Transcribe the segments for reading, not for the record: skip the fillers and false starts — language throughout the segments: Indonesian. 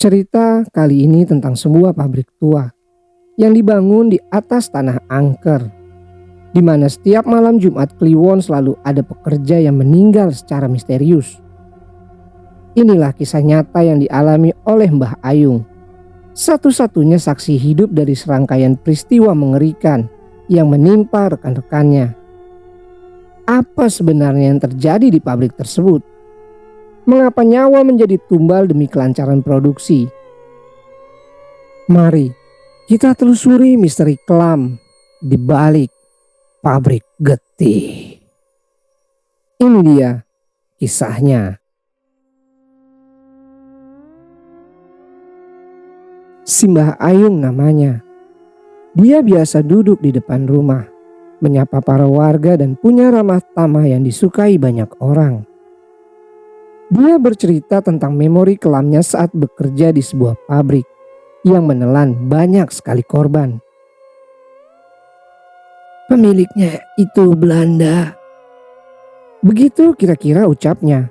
Cerita kali ini tentang sebuah pabrik tua yang dibangun di atas tanah angker, di mana setiap malam Jumat Kliwon selalu ada pekerja yang meninggal secara misterius. Inilah kisah nyata yang dialami oleh Mbah Ayung, satu-satunya saksi hidup dari serangkaian peristiwa mengerikan yang menimpa rekan-rekannya. Apa sebenarnya yang terjadi di pabrik tersebut? Mengapa nyawa menjadi tumbal demi kelancaran produksi? Mari kita telusuri misteri kelam di balik pabrik getih. Ini dia kisahnya. Simbah Ayung namanya. Dia biasa duduk di depan rumah, menyapa para warga dan punya ramah tamah yang disukai banyak orang. Dia bercerita tentang memori kelamnya saat bekerja di sebuah pabrik yang menelan banyak sekali korban. Pemiliknya itu Belanda. Begitu kira-kira ucapnya.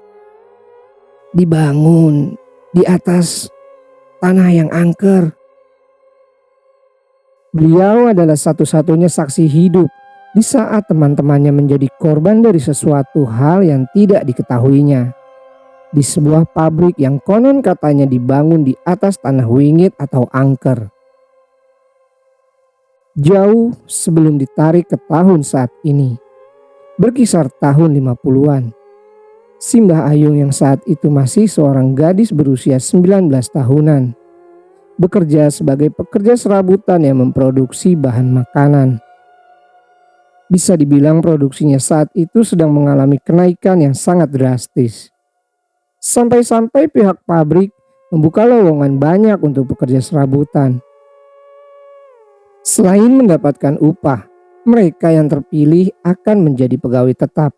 Dibangun di atas tanah yang angker. Beliau adalah satu-satunya saksi hidup di saat teman-temannya menjadi korban dari sesuatu hal yang tidak diketahuinya. Di sebuah pabrik yang konon katanya dibangun di atas tanah wingit atau angker. Jauh sebelum ditarik ke tahun saat ini, berkisar tahun 50-an. Simbah Ayung yang saat itu masih seorang gadis berusia 19 tahunan, bekerja sebagai pekerja serabutan yang memproduksi bahan makanan. Bisa dibilang produksinya saat itu sedang mengalami kenaikan yang sangat drastis. Sampai-sampai pihak pabrik membuka lowongan banyak untuk pekerja serabutan. Selain mendapatkan upah, mereka yang terpilih akan menjadi pegawai tetap.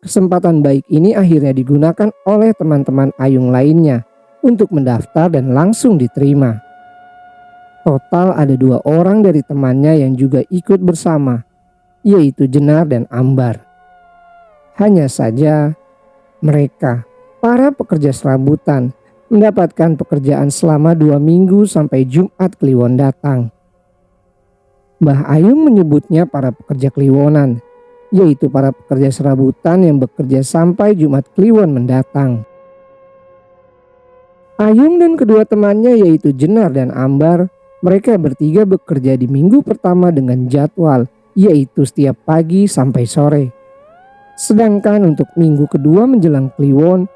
Kesempatan baik ini akhirnya digunakan oleh teman-teman Ayung lainnya untuk mendaftar dan langsung diterima. Total ada 2 orang dari temannya yang juga ikut bersama, yaitu Jenar dan Ambar. Hanya saja mereka, para pekerja serabutan, mendapatkan pekerjaan selama 2 minggu sampai Jumat Kliwon datang. Mbah Ayung menyebutnya para pekerja kliwonan, yaitu para pekerja serabutan yang bekerja sampai Jumat Kliwon mendatang. Ayung dan kedua temannya yaitu Jenar dan Ambar, mereka bertiga bekerja di minggu pertama dengan jadwal, yaitu setiap pagi sampai sore. Sedangkan untuk minggu kedua menjelang Kliwon,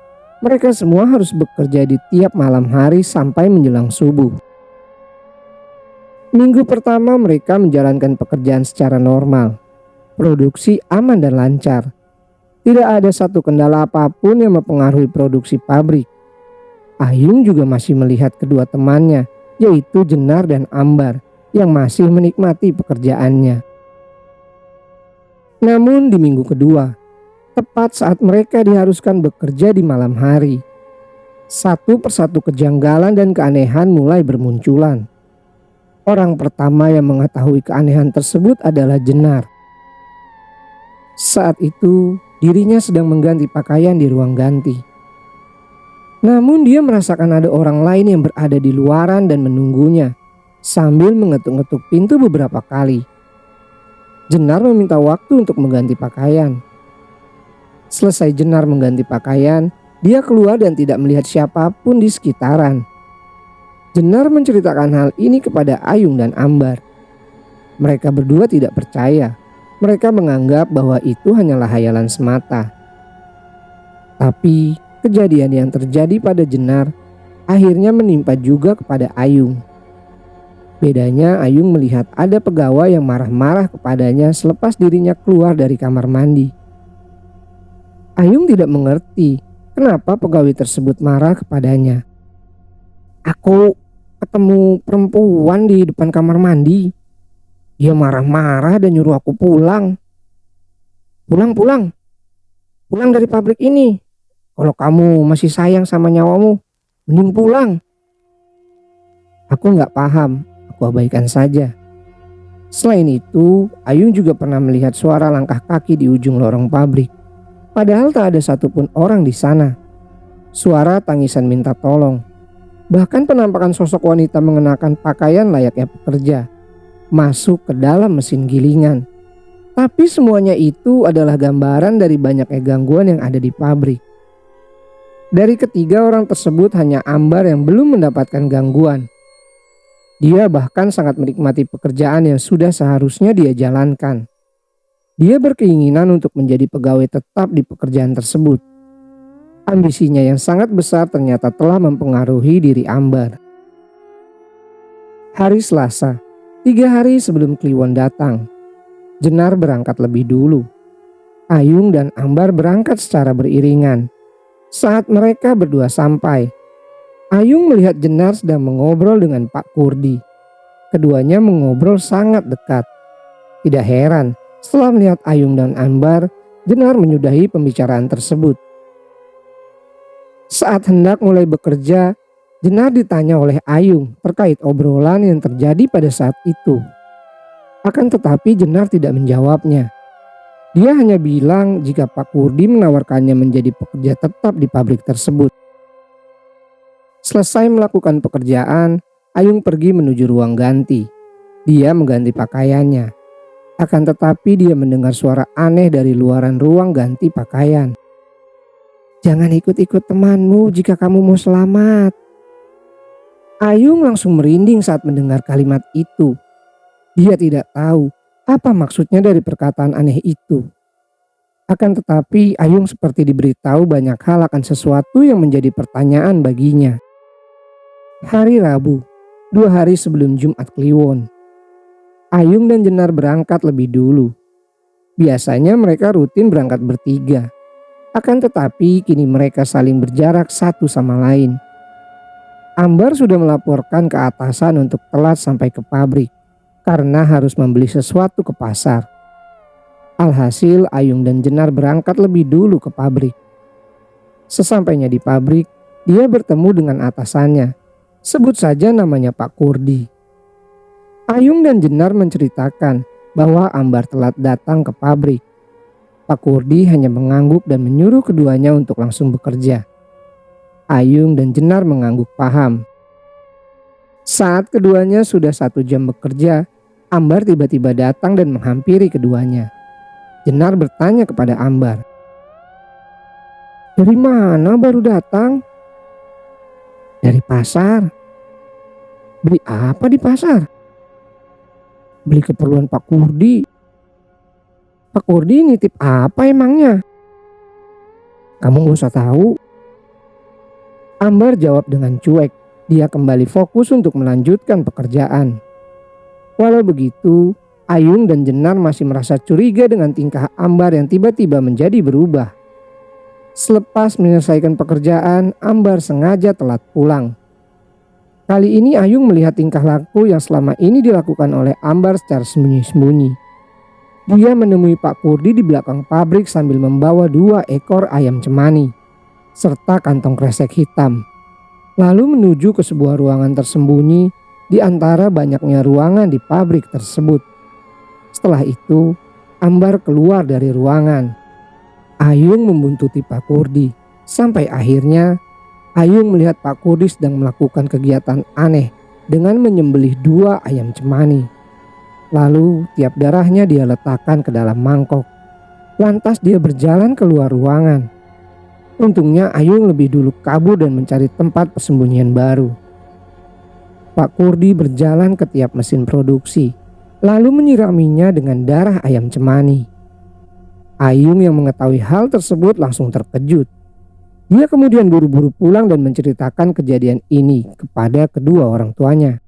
mereka semua harus bekerja di tiap malam hari sampai menjelang subuh. Minggu pertama mereka menjalankan pekerjaan secara normal. Produksi aman dan lancar. Tidak ada satu kendala apapun yang mempengaruhi produksi pabrik. Ayung juga masih melihat kedua temannya, yaitu Jenar dan Ambar, yang masih menikmati pekerjaannya. Namun di minggu kedua, tepat saat mereka diharuskan bekerja di malam hari, satu persatu kejanggalan dan keanehan mulai bermunculan. Orang pertama yang mengetahui keanehan tersebut adalah Jenar. Saat itu dirinya sedang mengganti pakaian di ruang ganti. Namun dia merasakan ada orang lain yang berada di luaran dan menunggunya sambil mengetuk-ngetuk pintu beberapa kali. Jenar meminta waktu untuk mengganti pakaian. Selesai Jenar mengganti pakaian, dia keluar dan tidak melihat siapapun di sekitaran. Jenar menceritakan hal ini kepada Ayung dan Ambar. Mereka berdua tidak percaya. Mereka menganggap bahwa itu hanyalah hayalan semata. Tapi kejadian yang terjadi pada Jenar akhirnya menimpa juga kepada Ayung. Bedanya Ayung melihat ada pegawai yang marah-marah kepadanya selepas dirinya keluar dari kamar mandi. Ayung tidak mengerti kenapa pegawai tersebut marah kepadanya. Aku ketemu perempuan di depan kamar mandi. Dia marah-marah dan nyuruh aku pulang. Pulang dari pabrik ini. Kalau kamu masih sayang sama nyawamu, mending pulang. Aku gak paham, aku abaikan saja. Selain itu, Ayung juga pernah melihat suara langkah kaki di ujung lorong pabrik. Padahal tak ada satupun orang di sana. Suara tangisan minta tolong. Bahkan penampakan sosok wanita mengenakan pakaian layaknya pekerja masuk ke dalam mesin gilingan. Tapi semuanya itu adalah gambaran dari banyaknya gangguan yang ada di pabrik. Dari ketiga orang tersebut hanya Ambar yang belum mendapatkan gangguan. Dia bahkan sangat menikmati pekerjaan yang sudah seharusnya dia jalankan. Dia berkeinginan untuk menjadi pegawai tetap di pekerjaan tersebut. Ambisinya yang sangat besar ternyata telah mempengaruhi diri Ambar. Hari Selasa, 3 hari sebelum Kliwon datang, Jenar berangkat lebih dulu. Ayung dan Ambar berangkat secara beriringan. Saat mereka berdua sampai, Ayung melihat Jenar sedang mengobrol dengan Pak Kurdi. Keduanya mengobrol sangat dekat. Tidak heran setelah melihat Ayung dan Ambar, Jenar menyudahi pembicaraan tersebut. Saat hendak mulai bekerja, Jenar ditanya oleh Ayung terkait obrolan yang terjadi pada saat itu. Akan tetapi Jenar tidak menjawabnya. Dia hanya bilang jika Pak Kurdi menawarkannya menjadi pekerja tetap di pabrik tersebut. Selesai melakukan pekerjaan, Ayung pergi menuju ruang ganti. Dia mengganti pakaiannya. Akan tetapi dia mendengar suara aneh dari luaran ruang ganti pakaian. "Jangan ikut-ikut temanmu jika kamu mau selamat." Ayung langsung merinding saat mendengar kalimat itu. Dia tidak tahu apa maksudnya dari perkataan aneh itu. Akan tetapi Ayung seperti diberitahu banyak hal akan sesuatu yang menjadi pertanyaan baginya. Hari Rabu, 2 hari sebelum Jumat Kliwon, Ayung dan Jenar berangkat lebih dulu. Biasanya mereka rutin berangkat bertiga. Akan tetapi kini mereka saling berjarak satu sama lain. Ambar sudah melaporkan ke atasan untuk telat sampai ke pabrik karena harus membeli sesuatu ke pasar. Alhasil Ayung dan Jenar berangkat lebih dulu ke pabrik. Sesampainya di pabrik, dia bertemu dengan atasannya. Sebut saja namanya Pak Kurdi. Ayung dan Jenar menceritakan bahwa Ambar telat datang ke pabrik. Pak Kurdi hanya mengangguk dan menyuruh keduanya untuk langsung bekerja. Ayung dan Jenar mengangguk paham. Saat keduanya sudah 1 jam bekerja, Ambar tiba-tiba datang dan menghampiri keduanya. Jenar bertanya kepada Ambar, "Dari mana baru datang?" "Dari pasar." "Beli apa di pasar?" "Beli keperluan Pak Kurdi." "Pak Kurdi nitip apa emangnya?" "Kamu gak usah tahu." Ambar jawab dengan cuek. Dia kembali fokus untuk melanjutkan pekerjaan. Walau begitu, Ayung dan Jenar masih merasa curiga dengan tingkah Ambar yang tiba-tiba menjadi berubah. Selepas menyelesaikan pekerjaan, Ambar sengaja telat pulang. Kali ini Ayung melihat tingkah laku yang selama ini dilakukan oleh Ambar secara sembunyi-sembunyi. Dia menemui Pak Kurdi di belakang pabrik sambil membawa 2 ekor ayam cemani, serta kantong kresek hitam. Lalu menuju ke sebuah ruangan tersembunyi di antara banyaknya ruangan di pabrik tersebut. Setelah itu, Ambar keluar dari ruangan. Ayung membuntuti Pak Kurdi. Sampai akhirnya, Ayung melihat Pak Kurdi sedang melakukan kegiatan aneh dengan menyembelih 2 ayam cemani. Lalu tiap darahnya dia letakkan ke dalam mangkok. Lantas dia berjalan keluar ruangan. Untungnya Ayung lebih dulu kabur dan mencari tempat persembunyian baru. Pak Kurdi berjalan ke tiap mesin produksi, lalu menyiraminya dengan darah ayam cemani. Ayung yang mengetahui hal tersebut langsung terkejut. Dia kemudian buru-buru pulang dan menceritakan kejadian ini kepada kedua orang tuanya.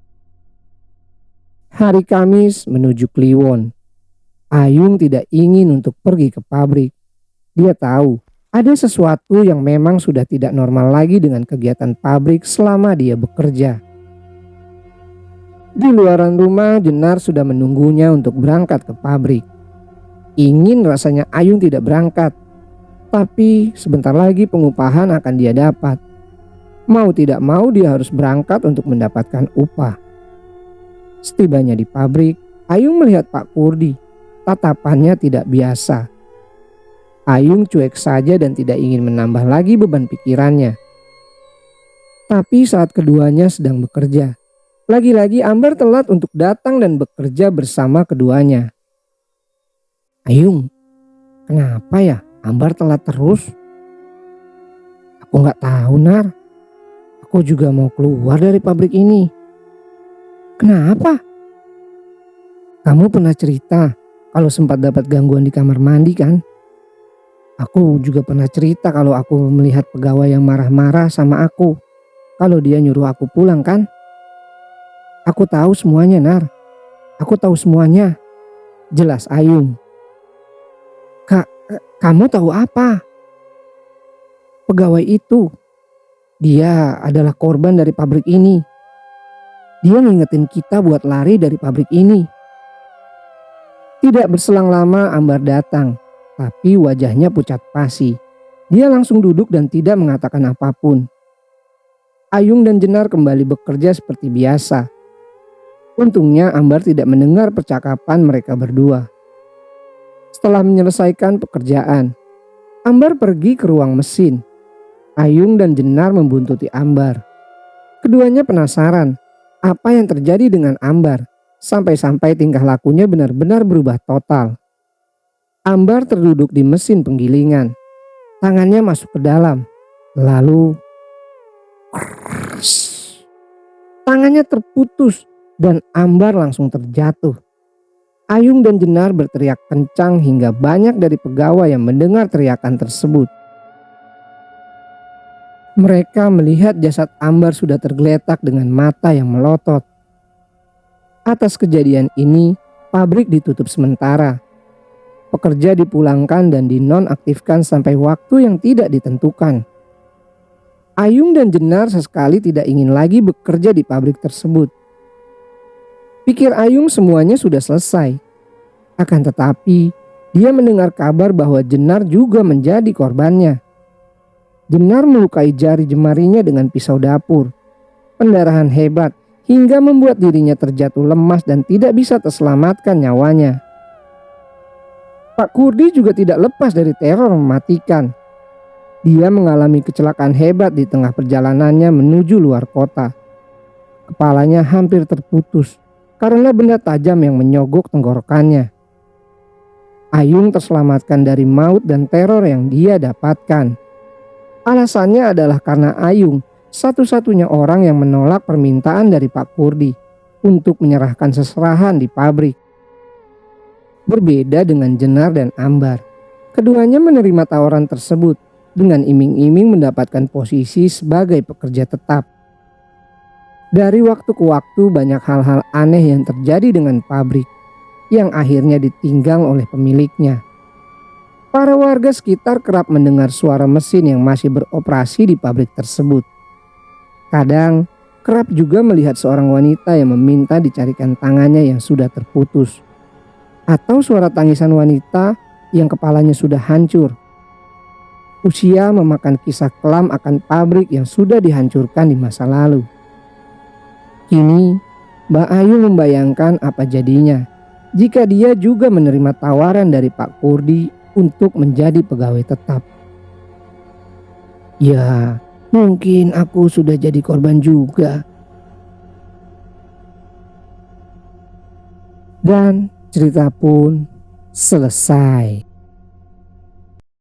Hari Kamis menuju Kliwon. Ayung tidak ingin untuk pergi ke pabrik. Dia tahu ada sesuatu yang memang sudah tidak normal lagi dengan kegiatan pabrik selama dia bekerja. Di luaran rumah, Jenar sudah menunggunya untuk berangkat ke pabrik. Ingin rasanya Ayung tidak berangkat, tapi sebentar lagi pengupahan akan dia dapat. Mau tidak mau dia harus berangkat untuk mendapatkan upah. Setibanya di pabrik, Ayung melihat Pak Kurdi. Tatapannya tidak biasa. Ayung cuek saja dan tidak ingin menambah lagi beban pikirannya. Tapi saat keduanya sedang bekerja, lagi-lagi Ambar telat untuk datang dan bekerja bersama keduanya. Ayung, kenapa ya Ambar telat terus? Aku nggak tahu, Nar. Aku juga mau keluar dari pabrik ini. Kenapa? Kamu pernah cerita kalau sempat dapat gangguan di kamar mandi kan? Aku juga pernah cerita kalau aku melihat pegawai yang marah-marah sama aku kalau dia nyuruh aku pulang kan? Aku tahu semuanya, Nar. Aku tahu semuanya. Jelas Ayung. Kamu tahu apa? Pegawai itu, dia adalah korban dari pabrik ini. Dia ngingetin kita buat lari dari pabrik ini. Tidak berselang lama Ambar datang, tapi wajahnya pucat pasi. Dia langsung duduk dan tidak mengatakan apapun. Ayung dan Jenar kembali bekerja seperti biasa. Untungnya Ambar tidak mendengar percakapan mereka berdua. Setelah menyelesaikan pekerjaan, Ambar pergi ke ruang mesin. Ayung dan Jenar membuntuti Ambar. Keduanya penasaran apa yang terjadi dengan Ambar sampai-sampai tingkah lakunya benar-benar berubah total. Ambar terduduk di mesin penggilingan. Tangannya masuk ke dalam. Lalu tangannya terputus dan Ambar langsung terjatuh. Ayung dan Jenar berteriak kencang hingga banyak dari pegawai yang mendengar teriakan tersebut. Mereka melihat jasad Ambar sudah tergeletak dengan mata yang melotot. Atas kejadian ini, pabrik ditutup sementara. Pekerja dipulangkan dan dinonaktifkan sampai waktu yang tidak ditentukan. Ayung dan Jenar sesekali tidak ingin lagi bekerja di pabrik tersebut. Pikir Ayung semuanya sudah selesai. Akan tetapi, dia mendengar kabar bahwa Jenar juga menjadi korbannya. Jenar melukai jari jemarinya dengan pisau dapur. Pendarahan hebat hingga membuat dirinya terjatuh lemas dan tidak bisa terselamatkan nyawanya. Pak Kurdi juga tidak lepas dari teror mematikan. Dia mengalami kecelakaan hebat di tengah perjalanannya menuju luar kota. Kepalanya hampir terputus karena benda tajam yang menyogok tenggorokannya. Ayung terselamatkan dari maut dan teror yang dia dapatkan. Alasannya adalah karena Ayung satu-satunya orang yang menolak permintaan dari Pak Kurdi untuk menyerahkan seserahan di pabrik. Berbeda dengan Jenar dan Ambar, keduanya menerima tawaran tersebut dengan iming-iming mendapatkan posisi sebagai pekerja tetap. Dari waktu ke waktu banyak hal-hal aneh yang terjadi dengan pabrik yang akhirnya ditinggal oleh pemiliknya. Para warga sekitar kerap mendengar suara mesin yang masih beroperasi di pabrik tersebut. Kadang kerap juga melihat seorang wanita yang meminta dicarikan tangannya yang sudah terputus. Atau suara tangisan wanita yang kepalanya sudah hancur. Usia memakan kisah kelam akan pabrik yang sudah dihancurkan di masa lalu. Kini, Mbak Ayu membayangkan apa jadinya jika dia juga menerima tawaran dari Pak Kurdi untuk menjadi pegawai tetap. Ya, mungkin aku sudah jadi korban juga. Dan cerita pun selesai.